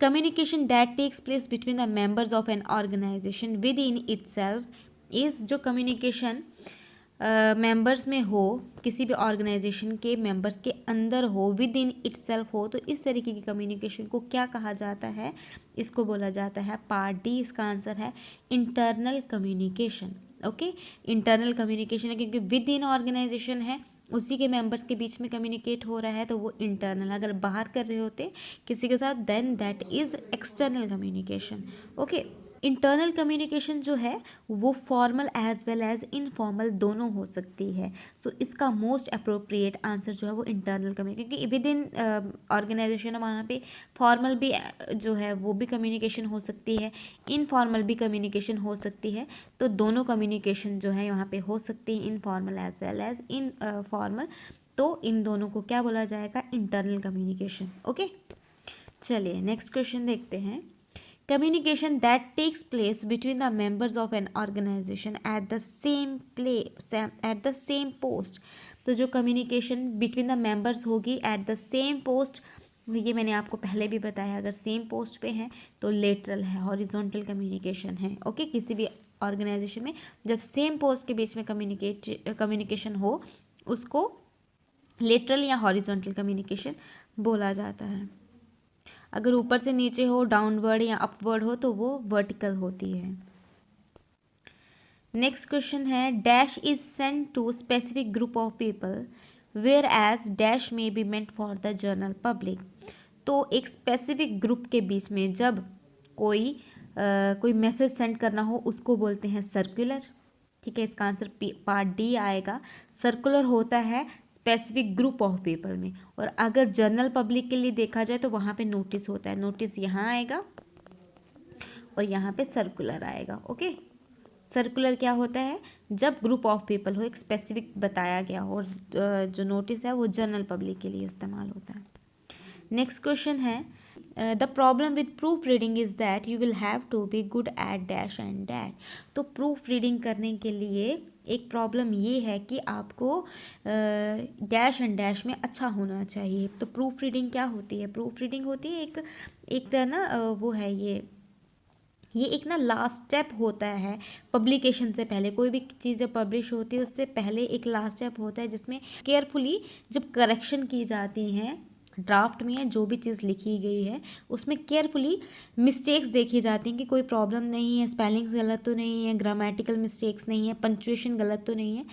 Communication that takes place between the members of an organisation within itself is, जो कम्युनिकेशन मेंबर्स में हो, किसी भी ऑर्गेनाइजेशन के मेंबर्स के अंदर हो, विद इन इटसेल्फ हो, तो इस तरीके की कम्युनिकेशन को क्या कहा जाता है? इसको बोला जाता है, पार्ट डी इसका आंसर है internal communication. Okay, internal communication है क्योंकि विद इन ऑर्गेनाइजेशन है, उसी के मेंबर्स के बीच में कम्युनिकेट हो रहा है, तो वो इंटरनल। अगर बाहर कर रहे होते किसी के साथ, then that is external communication. Okay, internal communication जो है वो formal as well as informal दोनों हो सकती है। सो इसका मोस्ट अप्रोप्रिएट आंसर जो है वो इंटरनल कम्युनिकेशन, क्योंकि विद इन ऑर्गेनाइजेशन वहाँ पे फॉर्मल भी जो है वो भी कम्युनिकेशन हो सकती है, इनफॉर्मल भी कम्युनिकेशन हो सकती है। तो दोनों कम्युनिकेशन जो है यहाँ पे हो सकती है, informal as well as in formal. तो इन दोनों को क्या बोला जाएगा? Internal communication. ओके, चलिए नेक्स्ट क्वेश्चन देखते हैं। Communication that takes place between the members of an organization at the same place, at the same post। तो जो communication between the members होगी at the same post, ये मैंने आपको पहले भी बताया, अगर सेम पोस्ट पे हैं तो लेटरल है, हॉरिजॉन्टल कम्युनिकेशन है। ओके, किसी भी ऑर्गेनाइजेशन में जब सेम पोस्ट के बीच में कम्युनिकेशन हो, उसको लेटरल या हॉरिजॉन्टल कम्युनिकेशन बोला जाता है। अगर ऊपर से नीचे हो, डाउनवर्ड या अपवर्ड हो, तो वो वर्टिकल होती है। नेक्स्ट क्वेश्चन है, dash is sent to specific group of people whereas dash में be meant for the general public. तो एक स्पेसिफिक ग्रुप के बीच में जब कोई मैसेज सेंड करना हो, उसको बोलते हैं सर्कुलर। ठीक है, इसका आंसर पार्ट डी आएगा। सर्कुलर होता है स्पेसिफिक ग्रुप ऑफ पीपल में, और अगर जनरल पब्लिक के लिए देखा जाए तो वहाँ पे नोटिस होता है। नोटिस यहाँ आएगा और यहाँ पे सर्कुलर आएगा। ओके, सर्कुलर क्या होता है? जब ग्रुप ऑफ पीपल हो, एक स्पेसिफिक बताया गया हो, और जो नोटिस है वो जनरल पब्लिक के लिए इस्तेमाल होता है। नेक्स्ट क्वेश्चन है, the problem with proofreading is that you will have to be good at dash and dash. तो प्रूफ रीडिंग करने के लिए एक प्रॉब्लम ये है कि आपको डैश एंड डैश में अच्छा होना चाहिए। तो प्रूफ रीडिंग क्या होती है? प्रूफ रीडिंग होती है एक ना वो है ये एक ना लास्ट स्टेप होता है पब्लिकेशन से पहले। कोई भी चीज़ जब पब्लिश होती है उससे पहले एक लास्ट स्टेप होता है, जिसमें केयरफुली जब करेक्शन की जाती हैं, ड्राफ्ट में जो भी चीज़ लिखी गई है उसमें केयरफुली मिस्टेक्स देखी जाती हैं कि कोई प्रॉब्लम नहीं है, स्पेलिंग्स गलत तो नहीं है, ग्रामेटिकल मिस्टेक्स नहीं है, पंक्चुएशन गलत तो नहीं है।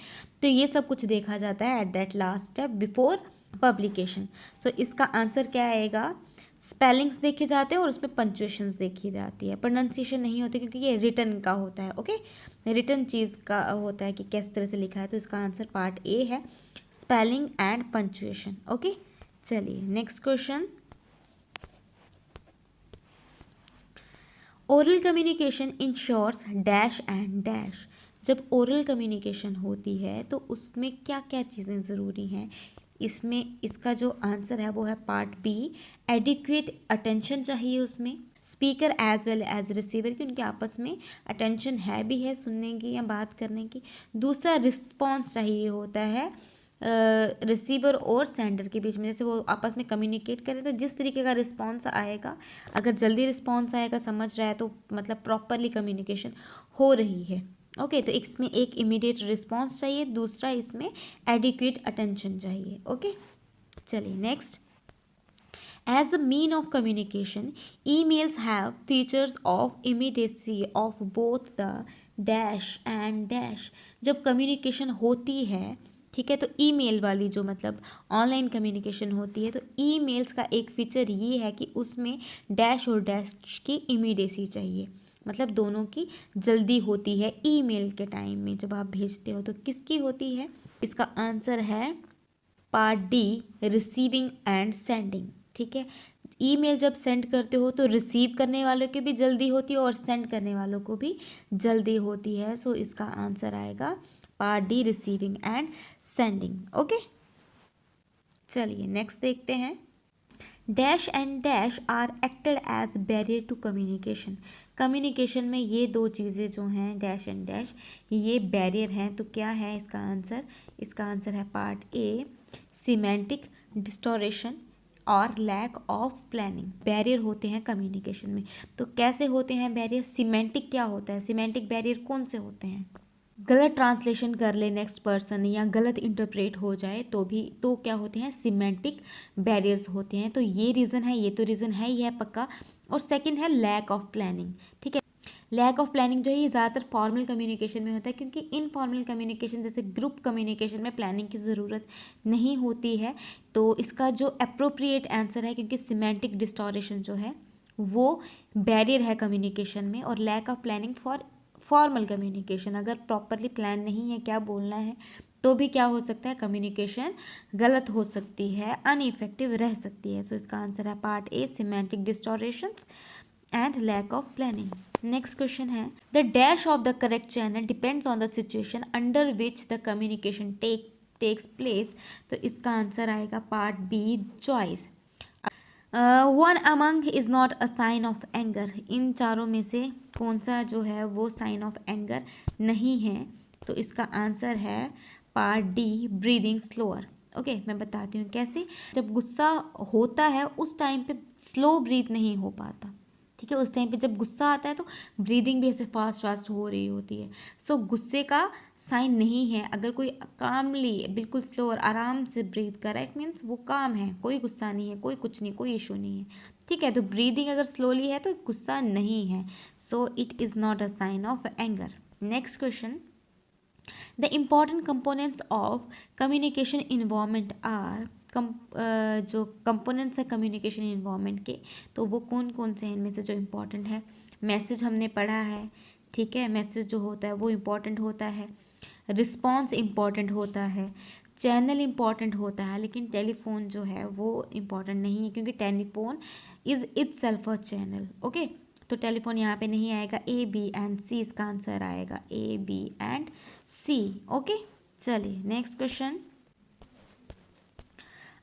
तो ये सब कुछ देखा जाता है at that last step before publication. So इसका आंसर क्या आएगा? स्पेलिंग्स देखे जाते हैं और उसमें पंक्चुएशंस देखी जाती है, प्रोनाउंसिएशन नहीं होती क्योंकि ये रिटन का होता है। ओके, रिटन चीज़ का होता है कि किस तरह से लिखा है। तो इसका आंसर पार्ट ए है, स्पेलिंग एंड पंक्चुएशन। ओके, चलिए next question, oral communication ensures dash and dash. जब ओरल कम्युनिकेशन होती है तो उसमें क्या क्या चीज़ें ज़रूरी हैं? इसमें इसका जो आंसर है वो है पार्ट बी, एडिक्वेट अटेंशन चाहिए उसमें, speaker as well as receiver की उनके आपस में अटेंशन है भी है सुनने की या बात करने की। दूसरा, रिस्पॉन्स चाहिए होता है रिसीवर और सेंडर के बीच में, जैसे वो आपस में कम्युनिकेट करें तो जिस तरीके का रिस्पॉन्स आएगा, अगर जल्दी रिस्पॉन्स आएगा, समझ रहा है, तो मतलब प्रॉपरली कम्युनिकेशन हो रही है। ओके, तो इसमें एक इमीडिएट रिस्पॉन्स चाहिए, दूसरा इसमें एडिक्वेट अटेंशन चाहिए। ओके, चलिए next, as a mean of communication, emails have features of immediacy of both the dash and dash. जब कम्युनिकेशन होती है, ठीक है, तो ईमेल वाली जो मतलब ऑनलाइन कम्युनिकेशन होती है, तो ईमेल्स का एक फीचर ये है कि उसमें डैश और डैश की इमीडिएसी चाहिए, मतलब दोनों की जल्दी होती है ईमेल के टाइम में जब आप भेजते हो। तो किसकी होती है? इसका आंसर है part D, receiving and sending. ठीक है, ईमेल जब सेंड करते हो तो रिसीव करने वालों की भी जल्दी होती है और सेंड करने वालों को भी जल्दी होती है। सो इसका आंसर आएगा part D, receiving and sending. Okay, चलिए नेक्स्ट देखते हैं। Dash and dash are acted as barrier to communication. Communication में ये दो चीज़ें जो हैं, डैश एंड डैश, ये बैरियर हैं। तो क्या है इसका आंसर? इसका आंसर है पार्ट ए, सिमेंटिक डिस्टोरेशन और लैक ऑफ प्लानिंग। बैरियर होते हैं कम्युनिकेशन में। तो कैसे होते हैं बैरियर? सिमेंटिक क्या होता है? सिमेंटिक बैरियर कौन से होते हैं? गलत ट्रांसलेशन कर ले नेक्स्ट पर्सन या गलत इंटरप्रेट हो जाए तो भी, तो क्या होते हैं? सिमेंटिक बैरियर्स होते हैं। तो ये रीज़न है, ये तो रीज़न है ही है पक्का। और सेकंड है लैक ऑफ प्लानिंग। ठीक है, लैक ऑफ प्लानिंग जो है ये ज़्यादातर फॉर्मल कम्युनिकेशन में होता है, क्योंकि इनफॉर्मल कम्युनिकेशन जैसे ग्रुप कम्युनिकेशन में प्लानिंग की ज़रूरत नहीं होती है। तो इसका जो अप्रोप्रिएट आंसर है, क्योंकि सिमेंटिक डिस्टोरेशन जो है वो बैरियर है कम्युनिकेशन में, और lack of planning for formal communication. अगर प्रॉपरली प्लान नहीं है क्या बोलना है तो भी क्या हो सकता है? कम्युनिकेशन गलत हो सकती है, अनइफेक्टिव रह सकती है। सो इसका आंसर है part A, semantic distortions and lack of planning. Next question है, the dash of the correct channel depends on the situation under which the communication takes place. तो इसका आंसर आएगा part B, choice. One among is not a sign of anger. इन चारों में से कौन सा जो है वो साइन ऑफ एंगर नहीं है? तो इसका आंसर है part D, breathing slower. Okay, मैं बताती हूँ कैसे। जब गुस्सा होता है उस टाइम पे स्लो ब्रीथ नहीं हो पाता। ठीक है, उस टाइम पे जब गुस्सा आता है तो ब्रीदिंग भी ऐसे फास्ट फास्ट हो रही होती है। सो गुस्से का साइन नहीं है। अगर कोई कामली बिल्कुल स्लो और आराम से ब्रीथ कर रहा है, इट मीन्स वो काम है, कोई गुस्सा नहीं है, कोई कुछ नहीं, कोई इशू नहीं है। ठीक है, तो ब्रीदिंग अगर स्लोली है तो गुस्सा नहीं है। So it is not a sign of anger. Next question, the important components of communication environment are. जो कंपोनेंट्स है कम्युनिकेशन इन्वायरमेंट के, तो वो कौन कौन से हैं इनमें से जो इम्पॉर्टेंट है? मैसेज हमने पढ़ा है, ठीक है, मैसेज जो होता है वो इम्पॉर्टेंट होता है। रिस्पॉन्स इम्पॉर्टेंट होता है, चैनल इम्पॉर्टेंट होता है, लेकिन टेलीफोन जो है वो इम्पॉर्टेंट नहीं है, क्योंकि telephone is itself a channel. Okay, तो टेलीफोन यहाँ पे नहीं आएगा। ए, बी एंड सी इसका आंसर आएगा, A, B and C. Okay, चलिए next question,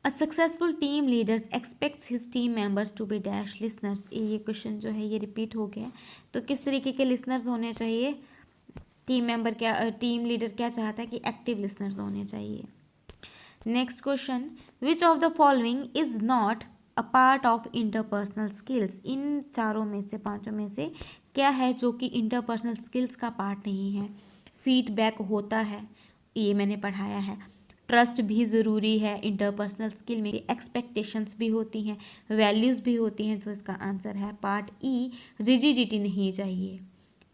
a successful team leaders expects his team members to be dash listeners. ये क्वेश्चन जो है ये रिपीट हो गया। तो किस तरीके के लिसनर्स होने चाहिए? टीम लीडर क्या चाहता है कि एक्टिव लिसनर्स होने चाहिए। Next question, which of the following is not a part of interpersonal skills. इन चारों में से, पांचों में से क्या है जो कि इंटरपर्सनल स्किल्स का पार्ट नहीं है? फीडबैक होता है, ये मैंने पढ़ाया है। ट्रस्ट भी ज़रूरी है इंटरपर्सनल स्किल में। एक्सपेक्टेशंस भी होती हैं, वैल्यूज़ भी होती हैं। तो इसका आंसर है पार्ट ई, रिजिडिटी नहीं चाहिए।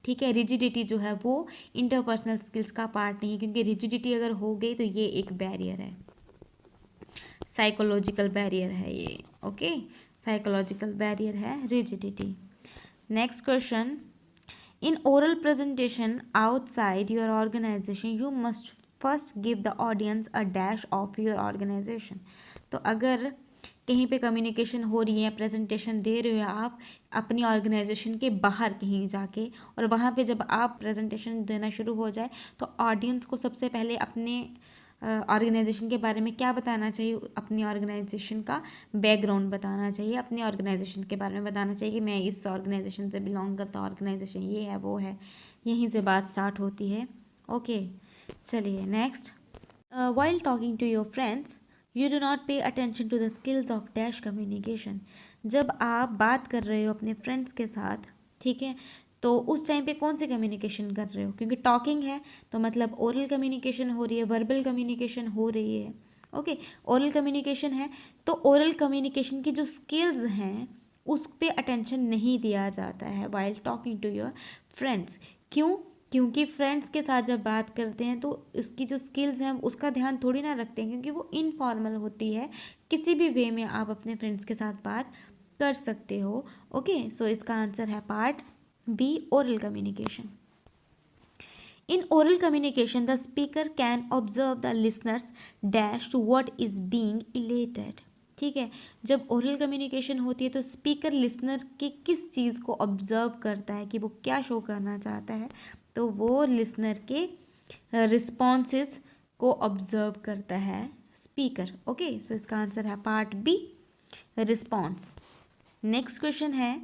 ठीक है, रिजिडिटी जो है वो इंटरपर्सनल स्किल्स का पार्ट नहीं है, क्योंकि रिजिडिटी अगर हो गई तो ये एक बैरियर है, साइकोलॉजिकल बैरियर है ये। ओके, साइकोलॉजिकल बैरियर है rigidity. Next question, in oral presentation outside your organisation you must first give the audience a dash of your organisation. तो अगर कहीं पे कम्युनिकेशन हो रही है, प्रेजेंटेशन दे रहे हो आप अपनी ऑर्गेनाइजेशन के बाहर कहीं जाके, और वहाँ पे जब आप प्रेजेंटेशन देना शुरू हो जाए तो ऑडियंस को सबसे पहले अपने ऑर्गेनाइजेशन के बारे में क्या बताना चाहिए? अपनी ऑर्गेनाइजेशन का बैकग्राउंड बताना चाहिए, अपनी ऑर्गेनाइजेशन के बारे में बताना चाहिए कि मैं इस ऑर्गेनाइजेशन से बिलोंग करता हूँ, ऑर्गेनाइजेशन ये है वो है। यहीं से बात स्टार्ट होती है। ओके, चलिए next, while talking to your friends you do not pay attention to the skills of dash communication. जब आप बात कर रहे हो अपने फ्रेंड्स के साथ, ठीक है, तो उस टाइम पे कौन से कम्युनिकेशन कर रहे हो? क्योंकि टॉकिंग है तो मतलब ओरल कम्युनिकेशन हो रही है, वर्बल कम्युनिकेशन हो रही है। ओके, ओरल कम्युनिकेशन है तो ओरल कम्युनिकेशन की जो स्किल्स हैं उस पे अटेंशन नहीं दिया जाता है while talking to your friends. क्यों? क्योंकि फ्रेंड्स के साथ जब बात करते हैं तो उसकी जो स्किल्स हैं उसका ध्यान थोड़ी ना रखते हैं, क्योंकि वो इनफॉर्मल होती है। किसी भी वे में आप अपने फ्रेंड्स के साथ बात कर सकते हो। ओके, सो इसका आंसर है part B, oral communication. In oral communication, the speaker can observe the listener's dash to what is being elated. ठीक है, जब ओरल कम्युनिकेशन होती है तो स्पीकर लिसनर की किस चीज़ को ऑब्जर्व करता है कि वो क्या शो करना चाहता है, तो वो लिसनर के रिस्पॉन्सेस को ऑब्जर्व करता है स्पीकर। ओके, सो इसका आंसर है part B, response. Next question है,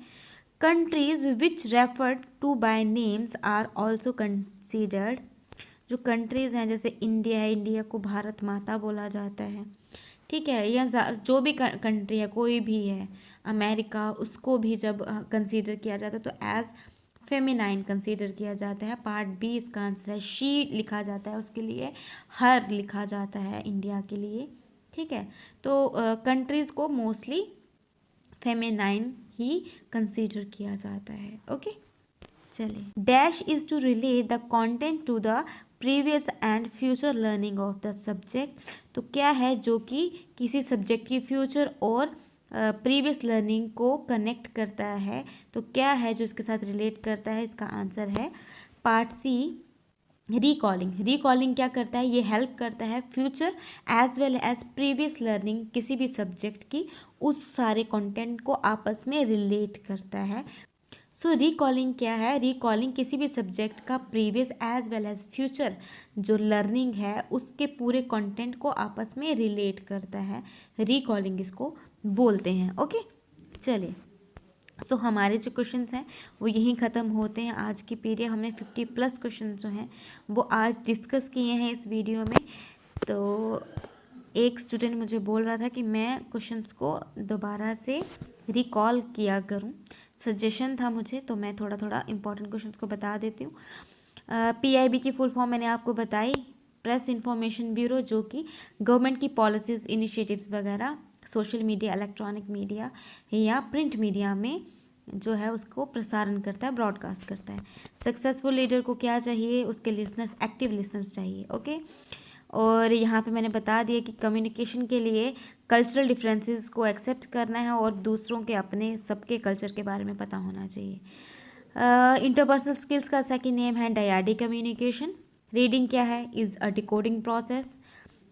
countries which referred to by names are also considered. जो कंट्रीज़ हैं जैसे इंडिया है, इंडिया को भारत माता बोला जाता है, ठीक है, या जो भी कंट्री है कोई भी है, अमेरिका, उसको भी जब कंसीडर किया जाता है तो एज फेमिनाइन कंसीडर किया जाता है। पार्ट बी इसका आंसर है, शी लिखा जाता है उसके लिए, हर लिखा जाता है इंडिया के लिए। ठीक है, तो कंट्रीज़ को मोस्टली फेमिनाइन ही कंसीडर किया जाता है। ओके, चलिए, dash is to relate the content to the previous and future learning of the subject. तो क्या है जो कि किसी सब्जेक्ट की फ्यूचर और प्रीवियस लर्निंग को कनेक्ट करता है, तो क्या है जो इसके साथ रिलेट करता है, इसका आंसर है पार्ट सी, रिकॉलिंग। रिकॉलिंग क्या करता है, ये हेल्प करता है future as well as previous learning किसी भी सब्जेक्ट की, उस सारे कंटेंट को आपस में रिलेट करता है। सो रिकॉलिंग क्या है, रिकॉलिंग किसी भी सब्जेक्ट का previous as well as future जो लर्निंग है उसके पूरे कंटेंट को आपस में रिलेट करता है, रिकॉलिंग इसको बोलते हैं। ओके, चलिए, सो हमारे जो क्वेश्चंस हैं वो यहीं ख़त्म होते हैं। आज की पीरियड हमने 50+ क्वेश्चन जो हैं वो आज डिस्कस किए हैं इस वीडियो में। तो एक स्टूडेंट मुझे बोल रहा था कि मैं क्वेश्चंस को दोबारा से रिकॉल किया करूं, सजेशन था मुझे, तो मैं थोड़ा थोड़ा इंपॉर्टेंट क्वेश्चंस को बता देती हूँ। PIB की फुल फॉर्म मैंने आपको बताई, प्रेस इंफॉर्मेशन ब्यूरो, जो कि गवर्नमेंट की पॉलिसीज़, इनिशिएटिव्स वगैरह सोशल मीडिया, इलेक्ट्रॉनिक मीडिया या प्रिंट मीडिया में जो है उसको प्रसारण करता है, ब्रॉडकास्ट करता है। सक्सेसफुल लीडर को क्या चाहिए, उसके लिसनर्स, एक्टिव लिसनर्स चाहिए। ओके, और यहाँ पे मैंने बता दिया कि कम्युनिकेशन के लिए कल्चरल डिफरेंसेस को एक्सेप्ट करना है और दूसरों के, अपने, सबके कल्चर के बारे में पता होना चाहिए। इंटरपर्सनल स्किल्स का सेकंड नेम है डायडिक कम्युनिकेशन। रीडिंग क्या है, इज़ अ डिकोडिंग प्रोसेस।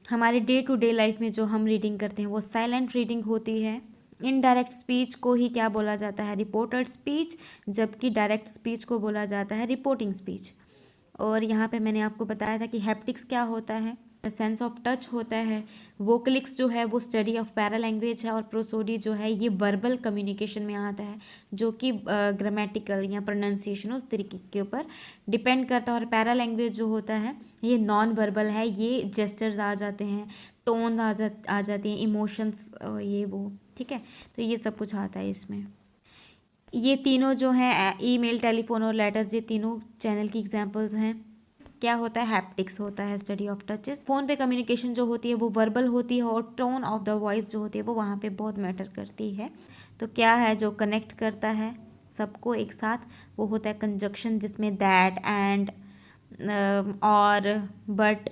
हमारे डे टू डे लाइफ में जो हम रीडिंग करते हैं वो साइलेंट रीडिंग होती है। इनडायरेक्ट स्पीच को ही क्या बोला जाता है, रिपोर्टेड स्पीच, जबकि डायरेक्ट स्पीच को बोला जाता है रिपोर्टिंग स्पीच। और यहाँ पे मैंने आपको बताया था कि हैप्टिक्स क्या होता है, सेंस ऑफ टच होता है। वोकलिक्स जो है वो स्टडी ऑफ पैरा लैंग्वेज है, और प्रोसोडी जो है ये वर्बल कम्युनिकेशन में आता है, जो कि ग्रामेटिकल या प्रोनाउंसिएशन उस तरीके के ऊपर डिपेंड करता है। और पैरा लैंग्वेज जो होता है ये नॉन वर्बल है, ये जेस्चर्स आ जाते हैं, टोन आ जाती हैं, इमोशंस, ये वो, ठीक है, तो ये सब कुछ आता है इसमें। ये तीनों जो हैं, ईमेल, टेलीफोन और लेटर्स, ये तीनों चैनल की एग्जांपल्स हैं। क्या होता है, हैप्टिक्स होता है, स्टडी ऑफ टचेस। फ़ोन पे कम्युनिकेशन जो होती है वो वर्बल होती है, और टोन ऑफ द वॉइस जो होती है वो वहाँ पे बहुत मैटर करती है। तो क्या है जो कनेक्ट करता है सबको एक साथ, वो होता है कंजक्शन, जिसमें दैट, एंड, और, बट,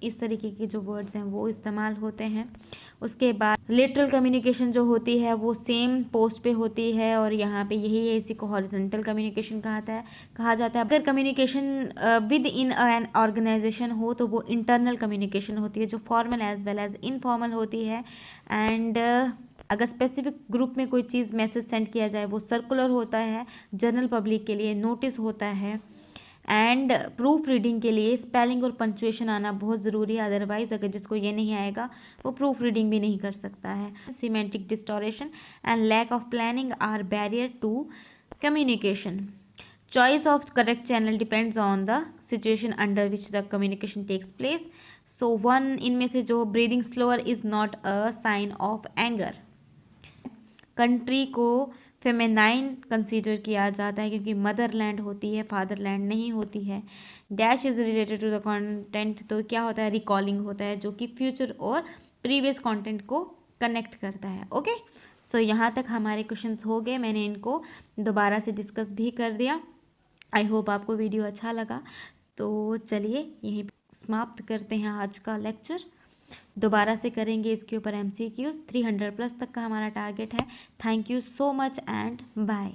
इस तरीके के जो वर्ड्स हैं वो इस्तेमाल होते हैं। उसके बाद लेटरल कम्युनिकेशन जो होती है वो सेम पोस्ट पे होती है, और यहाँ पे यही है, इसी को हॉरिजॉन्टल कम्युनिकेशन कहा जाता है। अगर communication within an organisation हो तो वो इंटरनल कम्युनिकेशन होती है, जो formal as well as informal होती है। एंड अगर स्पेसिफिक ग्रुप में कोई चीज़, मैसेज सेंड किया जाए वो सर्कुलर होता है, जनरल पब्लिक के लिए नोटिस होता है। एंड प्रूफ रीडिंग के लिए स्पेलिंग और पंक्चुएशन आना बहुत ज़रूरी है, अदरवाइज अगर जिसको ये नहीं आएगा वो प्रूफ रीडिंग भी नहीं कर सकता है। Semantic distortion and lack of planning are barrier to communication. Choice of correct channel depends on the situation under which the communication takes place. So one इनमें से जो breathing slower is not a sign of anger. Country को फेमेनाइन कंसीडर किया जाता है क्योंकि मदरलैंड होती है, फादरलैंड नहीं होती है। Dash is related to the content, तो क्या होता है, रिकॉलिंग होता है, जो कि फ्यूचर और प्रीवियस कंटेंट को कनेक्ट करता है। ओके, सो यहाँ तक हमारे क्वेश्चंस हो गए, मैंने इनको दोबारा से डिस्कस भी कर दिया। आई होप आपको वीडियो अच्छा लगा। तो चलिए यहीं समाप्त करते हैं आज का लेक्चर। दोबारा से करेंगे इसके ऊपर MCQs, 300 प्लस तक का हमारा टारगेट है। Thank you so much and bye.